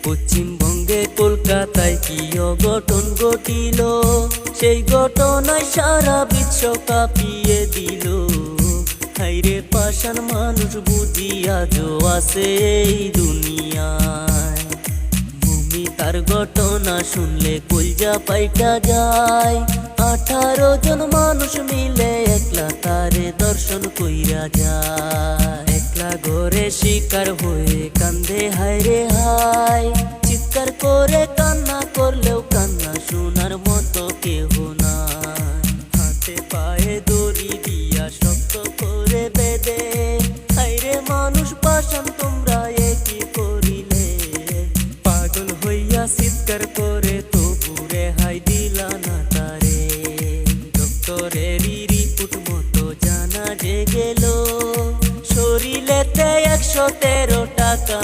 পশ্চিমবঙ্গে কলকাতায় কি অঘটন ঘটিল, সেই ঘটনায় সারা বিশ্ব কাঁপিয়ে দিল। হাইরে পাষাণ মানুষ বুঝি আজও আছে এই দুনিয়ায়। তার ঘটনা শুনলে কলজা পাইটা যায়। 18 জন মানুষ মিলে একলা তারে দর্শন কইরা যায়। একলা ঘরে শিকার হয়ে কান্দে হায়রে হায়। চিৎকার করে কান্না করলেও কান্না শোনার মতো কেহ নাই। হাতে পায়ে দড়ি দিয়া শক্ত করে বেঁধে, হায়রে মানুষ পাষাণ তোমরা কি করিলে। পাগল হইয়া চিৎকার করে তবু রেহাই দিলা না তারে। ডক্টরেরই রিপোর্ট মতো জানা যে গেল, শরীরেতে 113 টাকা